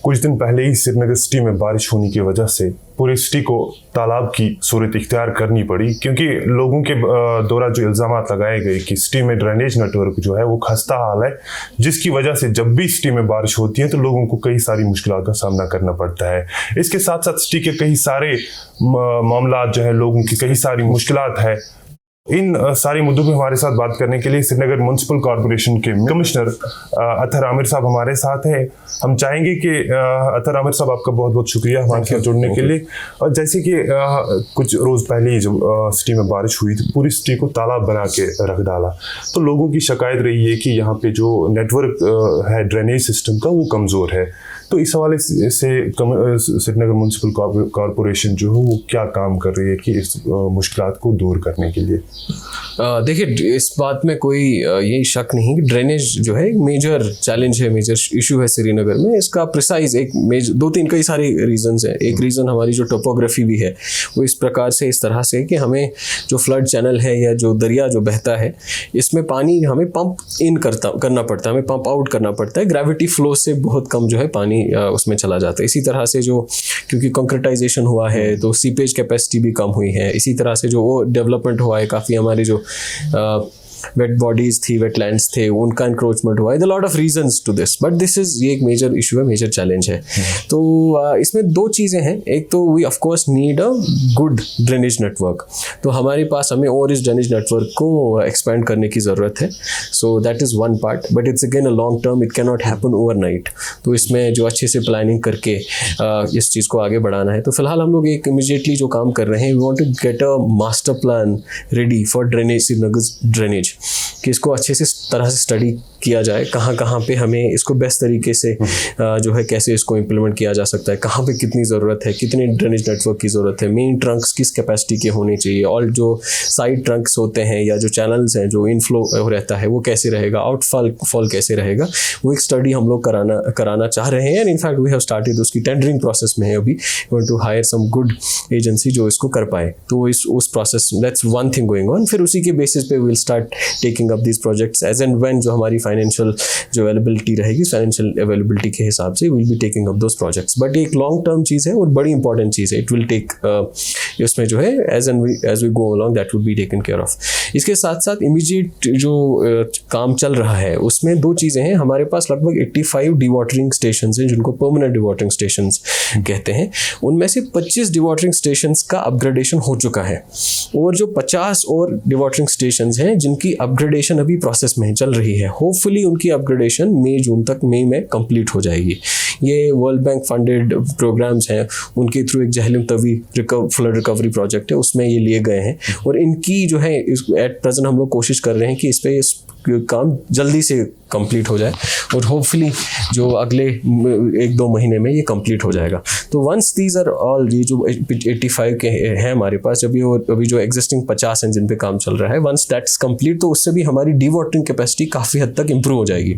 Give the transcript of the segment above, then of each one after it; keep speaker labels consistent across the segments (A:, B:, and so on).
A: कुछ दिन पहले ही श्रीनगर सिटी में बारिश होने की वजह से पूरी सिटी को तालाब की सूरत इख्तियार करनी पड़ी, क्योंकि लोगों के द्वारा जो इल्ज़ामात लगाए गए कि सिटी में ड्रेनेज नेटवर्क जो है वो खस्ता हाल है, जिसकी वजह से जब भी सिटी में बारिश होती है तो लोगों को कई सारी मुश्किलात का सामना करना पड़ता है। इसके साथ साथ सिटी के कई सारे मामला जो है, लोगों की कई सारी मुश्किलात है। इन सारे मुद्दों पर हमारे साथ बात करने के लिए श्रीनगर म्युनिसिपल कॉरपोरेशन के कमिश्नर अतहर आमिर साहब हमारे साथ हैं। हम चाहेंगे कि अतहर आमिर साहब, आपका बहुत बहुत शुक्रिया हमारे साथ जुड़ने के लिए। और जैसे कि कुछ रोज़ पहले ही जब सिटी में बारिश हुई तो पूरी सिटी को तालाब बना के रख डाला, तो लोगों की शिकायत रही है कि यहाँ पे जो नेटवर्क है ड्रेनेज सिस्टम का वो कमज़ोर है। तो इस हवाले से श्रीनगर म्युनिसिपल कॉरपोरेशन जो है वो क्या काम कर रही है कि इस मुश्किलात को दूर करने के लिए?
B: देखिए, इस बात में कोई यही शक नहीं कि ड्रेनेज जो है एक मेजर चैलेंज है, मेजर इशू है श्रीनगर में। इसका प्रिसाइज एक दो तीन कई सारे रीजंस हैं। एक रीज़न हमारी जो टोपोग्राफी भी है वो इस प्रकार से, इस तरह से कि हमें जो फ्लड चैनल है या जो दरिया जो बहता है, इसमें पानी हमें पंप इन करना पड़ता है, हमें पंप आउट करना पड़ता है। ग्रेविटी फ्लो से बहुत कम जो है पानी उसमें चला जाता है। इसी तरह से जो क्योंकि कंक्रीटाइजेशन हुआ है तो सीपेज कैपेसिटी भी कम हुई है। इसी तरह से जो वो डेवलपमेंट हुआ है, काफ़ी हमारे जो वेट बॉडीज थी, वेटलैंड्स थे, उनका इंक्रोचमेंट हुआ है। The lot of reasons to this, but this is ये एक मेजर इशू है, मेजर चैलेंज है। तो इसमें दो चीज़ें हैं। एक तो we of course need a good drainage network, तो हमारे पास हमें और इस ड्रेनेज नेटवर्क को एक्सपेंड करने की ज़रूरत है। So that is one part, but it's again a long term, it can not happen overnight. तो इसमें जो अच्छे से प्लानिंग करके इस चीज़ को आगे बढ़ाना है। तो फिलहाल हम लोग एक इमीडिएटली जो काम कर रहे हैं, we want to get a master plan ready for drainage, Srinagar drainage, कि इसको अच्छे से तरह से स्टडी किया जाए, कहाँ कहाँ पे हमें इसको बेस्ट तरीके से जो है कैसे इसको इम्प्लीमेंट किया जा सकता है, कहाँ पे कितनी ज़रूरत है, कितने ड्रेनेज नेटवर्क की ज़रूरत है, मेन ट्रंक्स किस कैपेसिटी के होने चाहिए, और जो साइड ट्रंक्स होते हैं या जो चैनल्स हैं जो इनफ्लो रहता है वो कैसे रहेगा, आउटफॉल कैसे रहेगा, वो एक स्टडी हम लोग कराना चाह रहे हैं। And in fact we have started, उसकी टेंडरिंग प्रोसेस में है अभी। We want to hire some good agency जो इसको कर पाए। तो उस process, that's one thing going on. फिर उसी के बेसिस पे will start taking up these projects as and when जो हमारी फाइनेंशियल जो अवेलेबिलिटी रहेगी, फाइनेंशियल अवेलेबिलिटी के हिसाब से will be taking up those projects. But एक लॉन्ग टर्म चीज़ है और बड़ी इंपॉर्टेंट चीज़ है। इट विल टेक, इसमें जो है as we go along that will be taken care of. इसके साथ साथ इमीडिएट जो काम चल रहा है उसमें दो चीज़ें हैं। हमारे पास लगभग 85 डिवाटरिंग स्टेशन हैं, जिनको परमानेंट डिवाटरिंग स्टेशन कहते हैं। उनमें से 25 डिवाटरिंग स्टेशन का अपग्रेडेशन हो चुका है, और जो 50 और डिवाटरिंग स्टेशन हैं जिनकी अपग्रेडेशन अभी प्रोसेस में चल रही है। होपफुली उनकी अपग्रेडेशन मई में कंप्लीट हो जाएगी। ये वर्ल्ड बैंक फंडेड प्रोग्राम्स हैं, उनके थ्रू एक Jhelum Tawi flood recovery project है, उसमें ये लिए गए हैं। और इनकी जो है एट प्रेजेंट हम लोग कोशिश कर रहे हैं कि इस पर काम जल्दी से कंप्लीट हो जाए, और होपफुली जो अगले 1-2 महीने में ये कंप्लीट हो जाएगा। तो वंस दीज आर ऑल, ये जो 85 के हैं हमारे पास अभी जो एग्जिस्टिंग 50 हैं जिन पे काम चल रहा है, वंस दैट्स कंप्लीट तो उससे भी हमारी डीवाटरिंग कैपेसिटी काफ़ी हद तक इम्प्रूव हो जाएगी।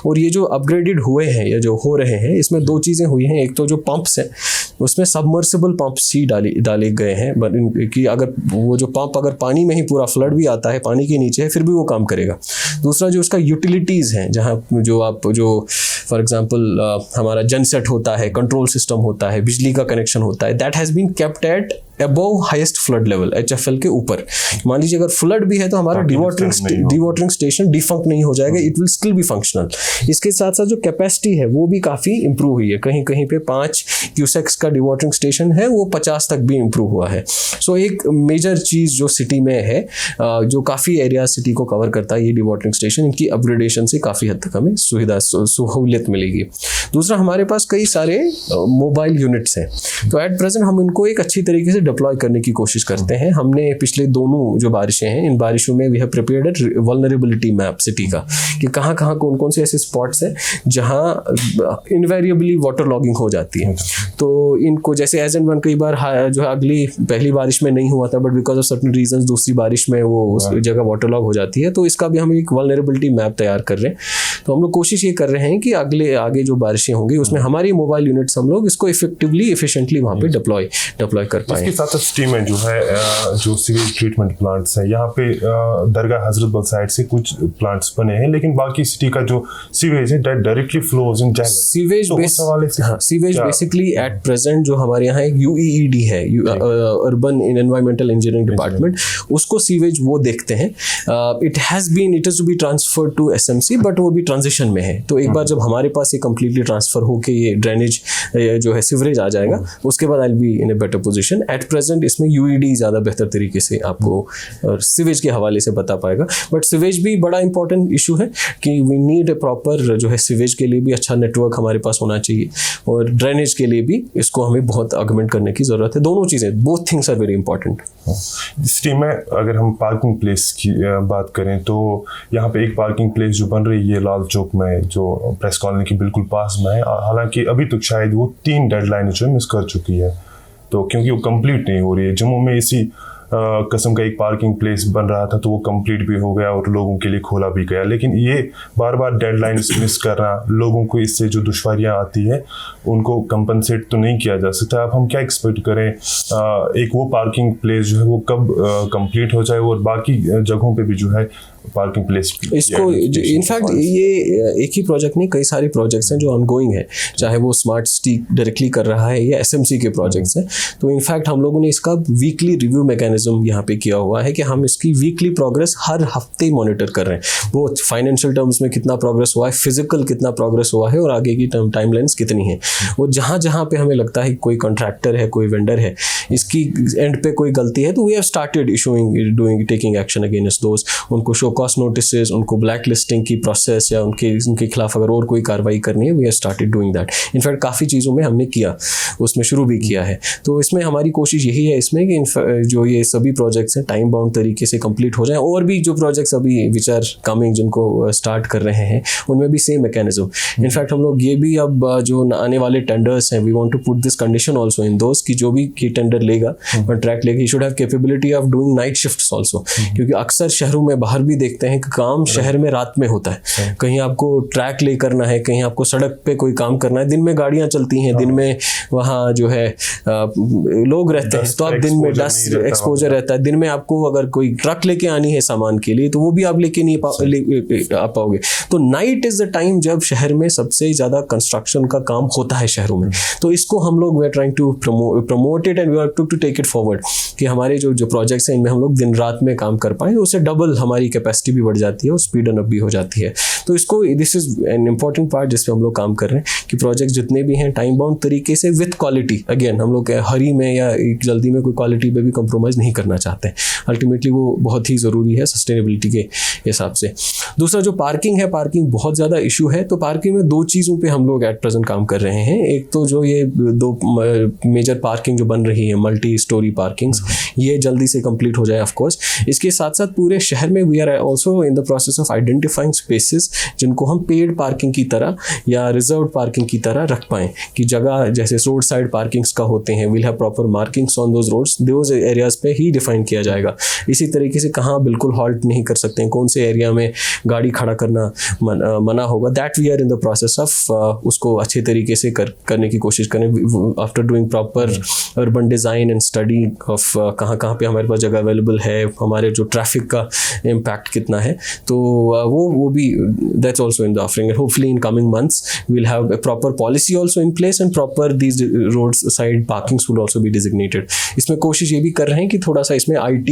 B: और ये जो अपग्रेडेड हुए हैं या जो हो रहे हैं, इसमें दो चीज़ें हुई हैं। एक तो जो पंप्स हैं उसमें सबमर्सिबल पंप्स ही डाले गए हैं कि अगर वो जो पंप अगर पानी में ही पूरा फ्लड भी आता है, पानी के नीचे है, फिर भी वो काम करेगा। दूसरा जो उसका यूटिलिटीज़ हैं, जहाँ जो फॉर एग्जांपल हमारा जनसेट होता है, कंट्रोल सिस्टम होता है, बिजली का कनेक्शन होता है, that has been kept at above highest flood level, HFL के ऊपर। मान लीजिए अगर फ्लड भी है तो हमारा डिवाटरिंग स्टेशन डिफंक्ट नहीं हो जाएगा, it will still be functional. इसके साथ साथ जो कैपेसिटी है वो भी काफ़ी इंप्रूव हुई है। कहीं कहीं पे 5 क्यूसेक्स का डिवाटरिंग स्टेशन है, वो 50 तक भी इंप्रूव हुआ है। सो एक मेजर चीज़ जो सिटी में है, जो काफ़ी एरिया सिटी को कवर करता है, ये डिवाटरिंग स्टेशन, इनकी अपग्रेडेशन से काफ़ी हद तक हमें सहूलियत मिलेगी। दूसरा, हमारे पास कई सारे मोबाइल यूनिट्स हैं, तो एट प्रेजेंट हम इनको एक अच्छी तरीके से डिप्लॉय करने की कोशिश करते हैं। हमने पिछले दोनों जो बारिशें हैं, इन बारिशों में we have prepared a vulnerability map city का, कि कहाँ कहाँ कौन से ऐसे स्पॉट्स हैं जहाँ इनवेरिएबली वाटर लॉगिंग हो जाती है। तो इनको जैसे एज एंड वन कई बार जो है अगली पहली बारिश में नहीं हुआ था, but because of certain reasons दूसरी बारिश में वो उस जगह वाटर लॉग हो जाती है। तो इसका भी हम एक वल्नरेबिलिटी मैप तैयार कर रहे हैं। तो हम लोग कोशिश ये कर रहे हैं कि आगे जो बारिश बारिशें होंगी उसमें हमारी मोबाइल यूनिट्स हम लोग इसको इफेक्टिवली एफिशिएंटली वहाँ पे डिप्लॉय कर पाएँ।
A: इसके साथ साथ स्टीम में जो है जो सीवेज ट्रीटमेंट प्लांट्स है यहाँ पे दरगाह हजरत बल साइड से कुछ प्लांट्स बने हैं, लेकिन बाकी सिटी का जो सीवेज है directly flows in Jhelum.
B: Sewage basically at present जो हमारे यहाँ एक UEED है, अर्बन एनवायरमेंटल इंजीनियरिंग डिपार्टमेंट, उसको सीवेज वो देखते हैं। It is to be transferred to SMC, but वो भी ट्रांजिशन में है। तो एक बार जब हमारे पास ये कंप्लीटली ट्रांसफर होके ये ड्रेनेज जो है सीवरेज आ जाएगा उसके बाद I will be in a better position. At present इसमें UED ज़्यादा बेहतर तरीके से आपको सीवेज के हवाले से बता पाएगा। बट सीवेज भी बड़ा इंपॉर्टेंट इशू है कि वी नीड ए प्रॉपर जो है सीवेज के लिए भी अच्छा नेटवर्क हमारे पास होना चाहिए और ड्रेनेज के लिए भी इसको हमें बहुत ऑगमेंट करने की ज़रूरत है। दोनों चीज़ें, both things are very important.
A: Steam में अगर हम पार्किंग प्लेस की बात करें तो यहाँ पे एक पार्किंग प्लेस जो बन रही है लाल चौक में, जो प्रेस कॉलोनी के बिल्कुल पास में है, हालांकि अभी तक शायद वो 3 डेडलाइन जो मिस कर चुकी है, तो क्योंकि वो कंप्लीट नहीं हो रही है। जम्मू में इसी किस्म का एक पार्किंग प्लेस बन रहा था तो वो कंप्लीट भी हो गया और लोगों के लिए खोला भी गया, लेकिन ये बार बार डेडलाइन मिस करना, लोगों को इससे जो दुश्वारियां आती है उनको कंपनसेट तो नहीं किया जा सकता। अब हम क्या एक्सपेक्ट करें, एक वो पार्किंग प्लेस जो है वो कब कंप्लीट हो जाए और बाकी जगहों पे भी जो है पार्किंग प्लेस
B: इसको इनफैक्ट ये एक ही प्रोजेक्ट नहीं, कई सारे प्रोजेक्ट्स हैं जो ऑनगोइंग है, चाहे वो स्मार्ट सिटी डायरेक्टली कर रहा है या SMC के प्रोजेक्ट्स हैं। तो इनफैक्ट हम लोगों ने इसका वीकली रिव्यू मैकेनिज्म यहाँ पे किया हुआ है कि हम इसकी वीकली प्रोग्रेस हर हफ्ते मॉनिटर कर रहे हैं। वो फाइनेंशियल टर्म्स में कितना प्रोग्रेस हुआ है, फिजिकल कितना प्रोग्रेस हुआ है और आगे की टाइमलाइंस कितनी है। वो जहाँ जहाँ पे हमें लगता है कोई कॉन्ट्रैक्टर है, कोई वेंडर है, इसकी एंड पे कोई गलती है, तो we have started taking action against those. उनको शो कॉस्ट नोटिसेस, उनको ब्लैक लिस्टिंग की प्रोसेस या उनके खिलाफ अगर और कोई कार्रवाई करनी है, we have started doing that. In fact काफ़ी चीज़ों में हमने किया, उसमें शुरू भी किया है। तो इसमें हमारी कोशिश यही है इसमें कि जो ये सभी प्रोजेक्ट्स हैं टाइम बाउंड तरीके से कंप्लीट हो जाएं, और भी जो प्रोजेक्ट्स अभी विच आर कमिंग जिनको स्टार्ट कर रहे हैं उनमें भी सेम मैकेनिज्म। इनफैक्ट हम लोग ये भी अब जो आने वाले टेंडर्स हैं, we want to put this condition also in those कि जो भी टेंडर लेगा, कॉन्ट्रैक्ट लेगा, he should have capability of doing night shifts also, क्योंकि अक्सर शहरों में बाहर भी देखते हैं कि काम शहर में रात में होता है। कहीं आपको ट्रैक ले करना है, कहीं आपको सड़क पे कोई काम करना है, दिन में गाड़ियां चलती हैं, दिन में वहाँ जो है लोग रहते हैं, तो आप दिन में डस्ट एक्सपोजर रहता है। दिन में आपको अगर कोई ट्रक लेके आनी है सामान के लिए तो वो भी आप लेके नहीं आ पाओगे। तो नाइट इज द टाइम जब शहर में सबसे ज़्यादा कंस्ट्रक्शन का काम होता है शहरों में। तो इसको हम लोग we are trying to promote it and we are to take it forward कि हमारे जो प्रोजेक्ट्स हैं इनमें हम लोग दिन रात में काम कर पाएँ, उससे डबल हमारी कैपेसिटी भी बढ़ जाती है और स्पीड अप भी हो जाती है। तो इसको this is an important part जिस पे हम लोग काम कर रहे हैं कि प्रोजेक्ट जितने भी हैं टाइम बाउंड तरीके से विथ क्वालिटी। अगेन हम लोग हरी में या जल्दी में कोई क्वालिटी पे भी कॉम्प्रोमाइज़ नहीं करना चाहते हैं। अल्टीमेटली वो बहुत ही ज़रूरी है सस्टेनेबिलिटी के हिसाब से। दूसरा जो पार्किंग है, पार्किंग बहुत ज़्यादा इशू है। तो पार्किंग में 2 चीज़ों पे हम लोग एट प्रेजेंट काम कर रहे हैं। एक तो जो ये 2 मेजर पार्किंग जो बन रही है, मल्टी स्टोरी पार्किंग्स, ये जल्दी से कंप्लीट हो जाए ऑफ कोर्स। इसके साथ साथ पूरे शहर में we are also in the process of identifying spaces जिनको हम पेड पार्किंग की तरह या रिजर्व पार्किंग की तरह रख पाएँ, कि जगह जैसे रोड साइड पार्किंग्स का होते हैं, will have proper markings on those roads, those areas पे ही डिफाइन किया जाएगा। इसी तरीके से कहाँ बिल्कुल हॉल्ट नहीं कर सकते हैं, कौन से एरिया में गाड़ी खड़ा करना मना होगा, that we are in the process of उसको अच्छे तरीके से करने की कोशिश करें after doing proper urban design and study of कहाँ पे हमारे पास जगह अवेलेबल है, हमारे जो ट्रैफिक का इम्पैक्ट कितना है। तो वो भी that's also in the offering and hopefully in coming months we'll have a proper policy also in place and proper these roads side parkings would also be designated. इसमें कोशिश ये भी कर रहे हैं कि थोड़ा सा इसमें IT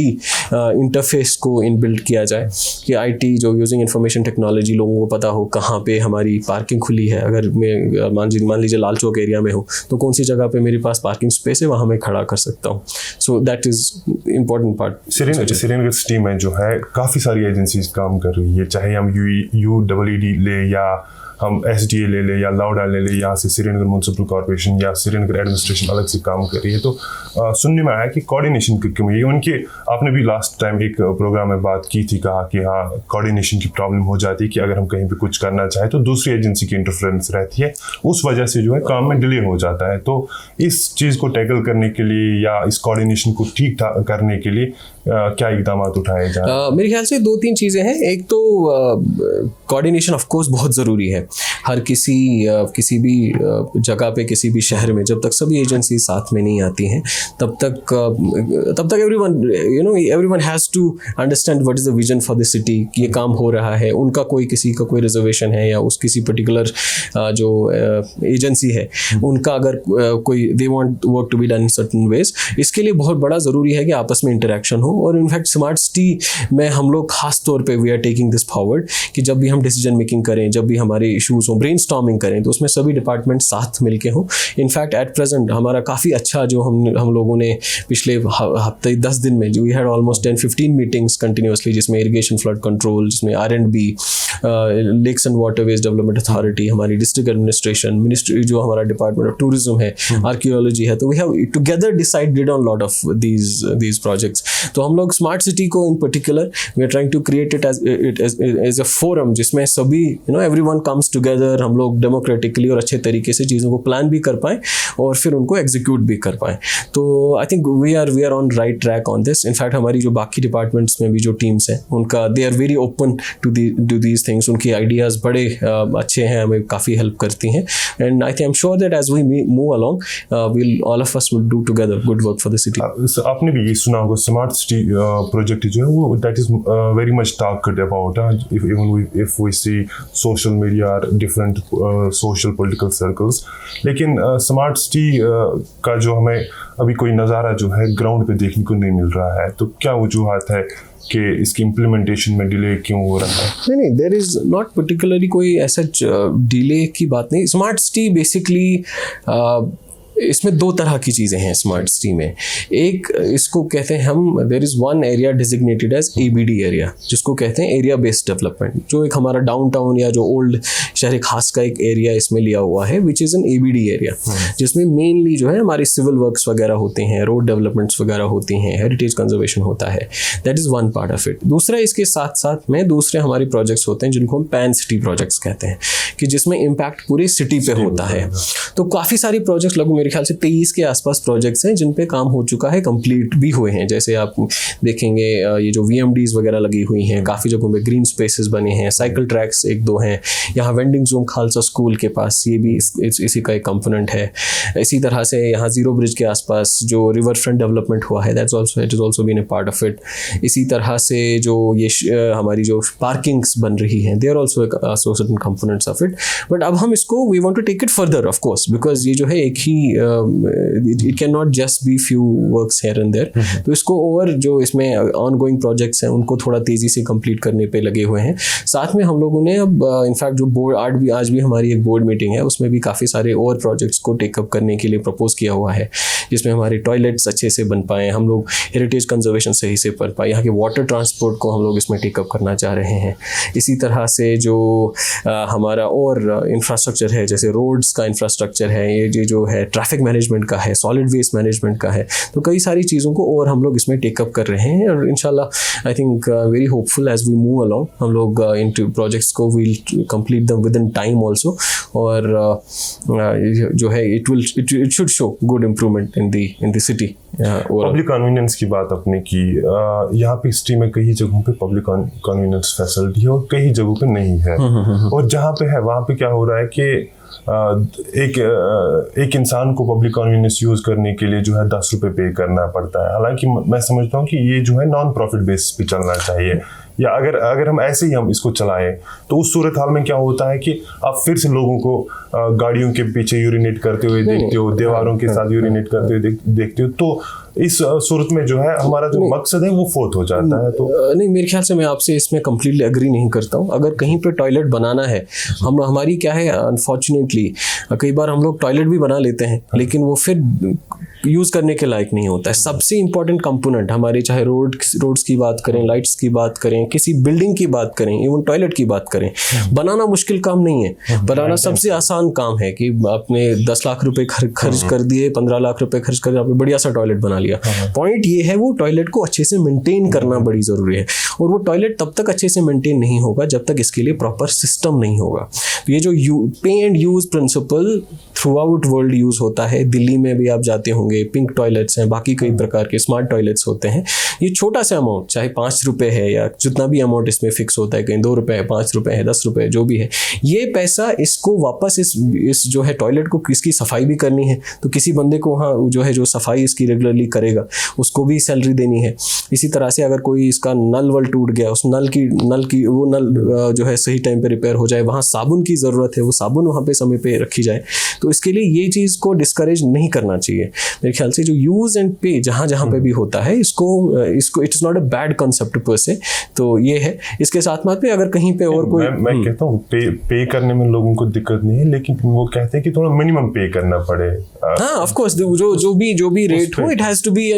B: इंटरफेस को इनबिल्ट किया जाए, कि IT जो यूजिंग इंफॉर्मेशन टेक्नोलॉजी लोगों को पता हो कहाँ पे हमारी पार्किंग खुली है। अगर मैं मान लीजिए लाल चौक एरिया में हो तो कौन सी जगह पे मेरे पास पार्किंग स्पेस है, वहाँ मैं खड़ा कर सकता हूँ। So that is important part.
A: Srinagar city में जो है काफ़ी सारी एजेंसीज काम कर रही है, चाहे हम UEED ले या हम SDA ले ले या लाउडा ले ले, यहाँ से श्रीनगर म्यूनसिपल कॉर्पोरेशन या श्रीनगर एडमिनिस्ट्रेशन अलग से काम कर रही है। तो सुनने में आया कि कोऑर्डिनेशन की कमी है उनके। आपने भी लास्ट टाइम एक प्रोग्राम में बात की थी, कहा कि हाँ कोऑर्डिनेशन की प्रॉब्लम हो जाती है कि अगर हम कहीं पे कुछ करना चाहें तो दूसरी एजेंसी की इंटरफेरेंस रहती है, उस वजह से जो है काम में डिले हो जाता है। तो इस चीज़ को टैकल करने के लिए या इस कोऑर्डिनेशन को ठीक ठाक करने के लिए क्या इकदाम उठाए जा रहे हैं?
B: मेरे ख्याल से 2-3 चीज़ें हैं। एक तो कोऑर्डिनेशन ऑफ कोर्स बहुत ज़रूरी है। हर किसी भी जगह पे, किसी भी शहर में जब तक सभी एजेंसी साथ में नहीं आती हैं तब तक everyone has to understand what is the vision for the city, कि ये काम हो रहा है। उनका किसी का कोई रिजर्वेशन है या उस किसी पर्टिकुलर जो एजेंसी है उनका अगर कोई they want work to be done in certain ways, इसके लिए बहुत बड़ा ज़रूरी है कि आपस में इंटरेक्शन हो। और इनफैक्ट स्मार्ट सिटी में हम लोग खास तौर पे we are taking this forward कि जब भी हम डिसीजन मेकिंग करें, जब भी हमारे इश्यूज़ हों, ब्रेनस्टॉर्मिंग करें, तो उसमें सभी डिपार्टमेंट साथ मिलके हों। इनफैक्ट एट प्रेजेंट हमारा काफ़ी अच्छा जो हम लोगों ने पिछले हफ्ते 10 दिन में we had almost 10-15 meetings continuously, जिसमें इरिगेशन फ्लड कंट्रोल, जिसमें R&B, lakes and waterways development authority, हमारी डिस्ट्रिक्ट एडमिनिस्ट्रेशन, मिनिस्ट्री जो हमारा डिपार्टमेंट ऑफ टूरिज्म है, आर्कियोलॉजी है, तो we have together decided on lot of these projects. तो हम लोग स्मार्ट सिटी को in particular we are trying to create it as a forum जिसमें सभी एवरीवन कम्स टुगेदर, हम लोग डेमोक्रेटिकली और अच्छे तरीके से चीज़ों को प्लान भी कर पाएँ और फिर उनको एग्जीक्यूट भी कर पाएँ। तो I think we are on right track on this. In fact हमारी जो बाकी डिपार्टमेंट्स में भी जो टीम्स हैं उनका they are very open to these things. उनकी आइडियाज़ बड़े अच्छे हैं, हमें काफ़ी हेल्प करती हैं। And I am sure that as we move along will all of us will do together good work for the city.
A: आपने भी ये सुना होगा स्मार्ट सिटी प्रोजेक्ट जो है वो that is very much talked about if we see social media और different social political circles. लेकिन स्मार्ट सिटी का जो हमें अभी कोई नज़ारा जो है ग्राउंड पे देखने को नहीं मिल रहा है, तो क्या वजूहत है कि इसकी इम्प्लीमेंटेशन में डिले क्यों हो रहा है?
B: नहीं, देयर इज़ नॉट पर्टिकुलरली कोई ऐसा डिले की बात नहीं। स्मार्ट सिटी बेसिकली इसमें 2 तरह की चीज़ें हैं स्मार्ट सिटी में। एक इसको कहते हैं हम, there is one area designated as ABD area, जिसको कहते हैं एरिया बेस्ड डेवलपमेंट, जो एक हमारा डाउनटाउन या जो ओल्ड शहर खास का एक एरिया इसमें लिया हुआ है, which is an ABD area, जिसमें मेनली जो है हमारे सिविल वर्क्स वगैरह होते हैं, रोड डेवलपमेंट्स वगैरह होती हैं, हेरिटेज कंजर्वेशन होता है। That is one part of it. दूसरा इसके साथ साथ में दूसरे हमारे प्रोजेक्ट्स होते हैं जिनको हम पैन सिटी प्रोजेक्ट्स कहते हैं, कि जिसमें इम्पैक्ट पूरे सिटी पे होता है। तो काफ़ी सारी प्रोजेक्ट्स लगभग मेरे ख्याल से 23 के आसपास प्रोजेक्ट्स हैं जिन पे काम हो चुका है, कंप्लीट भी हुए हैं। जैसे आप देखेंगे ये जो VMDs वगैरह लगी हुई हैं, काफ़ी जगहों पे ग्रीन स्पेसेस बने हैं, साइकिल ट्रैक्स 1-2 हैं, यहाँ वेंडिंग जोन खालसा स्कूल के पास, ये भी इसी का एक कंपोनेंट है। इसी तरह से यहाँ जीरो ब्रिज के आसपास जो रिवर फ्रंट डेवलपमेंट हुआ है, it is also been a part of it. इसी तरह से जो ये हमारी जो पार्किंग्स बन रही हैं, they are also certain components of it. But अब हम इसको we want to take it further of course, because ये जो है एक ही it cannot just be few works here and there। तो इसको और जो इसमें ongoing projects हैं उनको थोड़ा तेज़ी से कंप्लीट करने पे लगे हुए हैं। साथ में हम लोगों ने अब इनफैक्ट जो बोर्ड आज भी हमारी एक बोर्ड मीटिंग है, उसमें भी काफ़ी सारे और प्रोजेक्ट्स को टेकअप करने के लिए प्रपोज किया हुआ है, जिसमें हमारे टॉयलेट्स अच्छे से बन पाएँ, हम लोग हेरिटेज कंजर्वेशन सही से कर पाए, यहाँ के वाटर ट्रांसपोर्ट को हम लोग इसमें टेकअप करना चाह रहे हैं। इसी तरह से जो हमारा और इंफ्रास्ट्रक्चर है, जैसे रोड्स का इंफ्रास्ट्रक्चर है, ये जो है ट्रैफिक मैनेजमेंट का है, सॉलिड वेस्ट मैनेजमेंट का है, तो कई सारी चीज़ों को और हम लोग इसमें टेकअप कर रहे हैं। और इंशाल्लाह I think very hopeful as we move along, हम लोग इन प्रोजेक्ट्स को will complete them within time also. और जो है it should show good improvement in the city.
A: Public convenience की बात आपने की, यहाँ पे सिटी में कई जगहों पे पब्लिक कन्वीनियंस फैसिलिटी है और कई जगहों पे नहीं है। और जहाँ पे है वहाँ पे क्या हो रहा है कि एक इंसान को पब्लिक कन्वीनियंस यूज करने के लिए जो है 10 रुपये पे करना पड़ता है। हालांकि मैं समझता हूँ कि ये जो है नॉन प्रॉफिट बेसिस पे चलना चाहिए, या अगर हम ऐसे ही हम इसको चलाएं तो उस सूरत हाल में क्या होता है कि आप फिर से लोगों को गाड़ियों के पीछे यूरिनेट करते हुए देखते हो, दीवारों के साथ यूरिनेट करते हुए देखते हो, तो इस सूरत में जो है हमारा जो मकसद है वो फोत हो जाता है। तो
B: नहीं, मेरे ख्याल से मैं आपसे इसमें कम्प्लीटली एग्री नहीं करता हूँ। अगर कहीं पे टॉयलेट बनाना है, हमारी क्या है, अनफॉर्चुनेटली कई बार हम लोग टॉयलेट भी बना लेते हैं लेकिन वो फिर यूज़ करने के लायक नहीं होता है। सबसे इंपॉर्टेंट कंपोनेंट हमारे, चाहे रोड्स की बात करें, लाइट्स की बात करें, किसी बिल्डिंग की बात करें, इवन टॉयलेट की बात करें, बनाना मुश्किल काम नहीं है। बनाना सबसे आसान काम है कि आपने 10 लाख रुपए खर्च कर दिए, 15 लाख रुपए खर्च कर आपने बढ़िया सा टॉयलेट बना लिया। पॉइंट ये है वो टॉयलेट को अच्छे से मेंटेन करना बड़ी ज़रूरी है, और वो टॉयलेट तब तक अच्छे से मेंटेन नहीं होगा जब तक इसके लिए प्रॉपर सिस्टम नहीं होगा। तो ये जो पे and use principle throughout world use होता है। दिल्ली में भी आप जाते होंगे, पिंक टॉयलेट्स हैं, बाकी कई प्रकार के स्मार्ट टॉयलेट्स होते हैं। ये छोटा सा अमाउंट, चाहे 5 रुपये है या जितना भी अमाउंट इसमें फिक्स होता है, कहीं 2 रुपये है, 5 रुपये है, 10 रुपये जो भी है, ये पैसा इसको वापस इस जो है टॉयलेट को किसकी सफाई भी करनी है, तो किसी बंदे को वहाँ जो है जो सफाई इसकी रेगुलरली करेगा उसको भी सैलरी देनी है। इसी तरह से अगर कोई इसका नल वल टूट गया, उस नल की वो नल जो है सही टाइम पे रिपेयर हो जाए, वहाँ साबुन की ज़रूरत है, वो साबुन वहाँ पे समय पे रखी जाए। तो इसके लिए ये चीज़ को डिस्करेज नहीं करना चाहिए। मेरे ख्याल से जो यूज़ एंड पे जहाँ जहाँ पे भी होता है, इसको it is not a bad concept पर से। तो ये है। इसके साथ में अगर कहीं पे और कोई
A: मैं कहता हूँ पे करने में लोगों को दिक्कत नहीं है, लेकिन वो कहते हैं कि थोड़ा मिनिमम पे करना पड़े।
B: हाँ, ऑफ कोर्स जो भी रेट हो, it has to be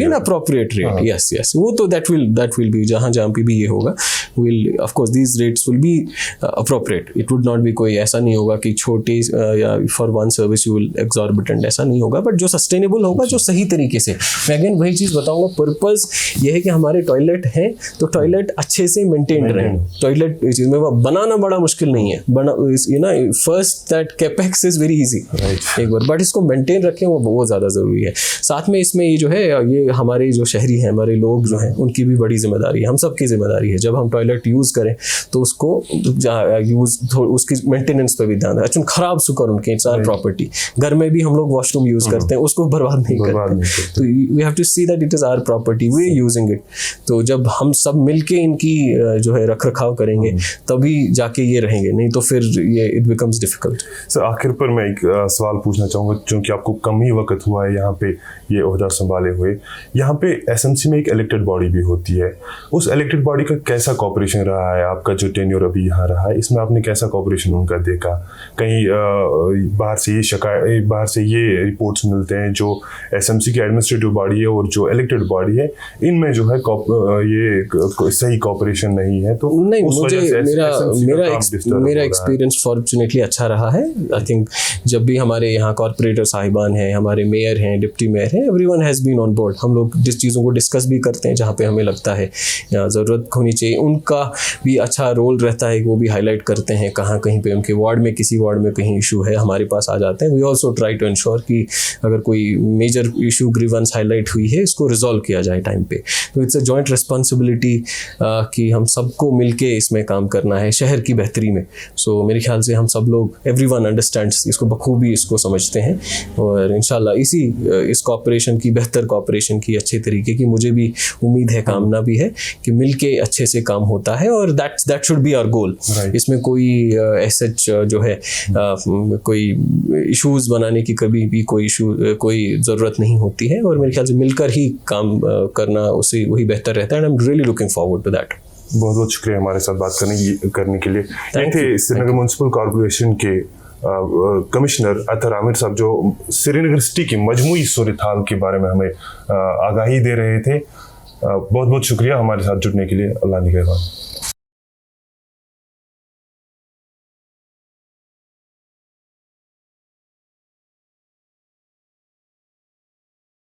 B: an appropriate rate. Yes, वो तो दैट विल बी जहाँ पे भी ये होगा, will of course these rates will be appropriate. It would not be कोई ऐसा नहीं होगा कि छोटे या for one service you will exorbitant, ऐसा नहीं होगा, बट जो सस्टेनेबल होगा, जो सही तरीके से। मैं अगेन वही चीज़ बताऊंगा, पर्पस ये है कि हमारे टॉयलेट हैं तो टॉयलेट अच्छे से मेंटेन रहे। टॉयलेट चीज़ में बनाना बड़ा मुश्किल नहीं है, first that capex is very easy एक बार, बट इसको मेंटेन रखें वो बहुत ज़्यादा ज़रूरी है। साथ में इसमें ये जो है, ये हमारे जो शहरी हैं, हमारे लोग जो हैं, उनकी भी बड़ी जिम्मेदारी है, हम सब की जिम्मेदारी है। जब हम टॉयलेट यूज़ करें तो उसको उसकी मेंटेनेंस पे भी ध्यान दें। अच्छा, खराब सुकर उनके, इट्स आवर प्रॉपर्टी। घर में भी हम लोग वॉशरूम यूज़ करते हैं, उसको बर्बाद नहीं करते। तो we have to see that it is our property, we are using it. तो जब हम सब मिलके इनकी जो है रख रखाव करेंगे तभी जाके ये रहेंगे, नहीं तो फिर ये इट बिकम्स डिफिकल्ट।
A: सर, आखिर पर मैं एक सवाल पूछना चाहूँगा, क्योंकि आपको कम ही वक्त हुआ है यहाँ पे ये ओहदा संभाले हुए। यहाँ पे एसएमसी में एक इलेक्टेड बॉडी भी होती है, उस इलेक्टेड बॉडी का कैसा कॉपरेशन रहा है? आपका जो टेन्योर अभी यहाँ रहा है, इसमें आपने कैसा कॉपरेशन उनका देखा? कहीं बाहर से ये रिपोर्ट्स मिलते हैं जो एसएमसी की एडमिनिस्ट्रेटिव बॉडी है और जो इलेक्टेड बॉडी है, इनमें जो है ये सही कॉपरेशन नहीं है। तो
B: नहीं, मुझे मेरा एक्सपीरियंस फॉर्चुनेटली अच्छा रहा है। आई थिंक जब भी हमारे यहाँ कॉर्पोरेटर साहिबान हैं, हमारे मेयर हैं, डिप्टी मेयर हैं, everyone has been on board. हम लोग जिस चीज़ों को डिस्कस भी करते हैं जहाँ पे हमें लगता है ज़रूरत होनी चाहिए, उनका भी अच्छा रोल रहता है, वो भी हाईलाइट करते हैं कहाँ कहीं पे उनके वार्ड में, किसी वार्ड में कहीं इशू है, हमारे पास आ जाते हैं। We also try to ensure कि अगर कोई मेजर इशू ग्रीवेंस हाईलाइट हुई है, इसको रिजॉल्व किया जाए टाइम पे। तो इट्स अ जॉइंट रिस्पॉन्सिबिलिटी कि हम सबको मिलके इसमें काम करना है शहर की बेहतरी में। सो मेरे ख्याल से हम सब लोग, एवरीवन अंडरस्टैंड्स इसको, बखूबी इसको समझते हैं, और इंशाल्लाह इस कॉपरेशन की, बेहतर कॉपरेशन की, अच्छे तरीके की मुझे भी उम्मीद है, कामना भी है कि मिलके अच्छे से काम होता है, और that should be our goal. इसमें कोई ऐसा जो है कोई इश्यूज बनाने की कभी भी कोई ज़रूरत नहीं होती है, और मेरे ख्याल से मिलकर ही काम करना उसे वही बेहतर रहता है। And I am really looking forward to that.
A: बहुत बहुत शुक्रिया हमारे साथ बात करने के लिए। ये थे श्रीनगर म्युनिसिपल कॉर्पोरेशन के कमिश्नर अतर आमिर साहब, जो श्रीनगर सिटी की मजमूई सूरत हाल के बारे में हमें आगाही दे रहे थे। बहुत बहुत शुक्रिया हमारे साथ जुड़ने के लिए। अल्लाह निगहबान।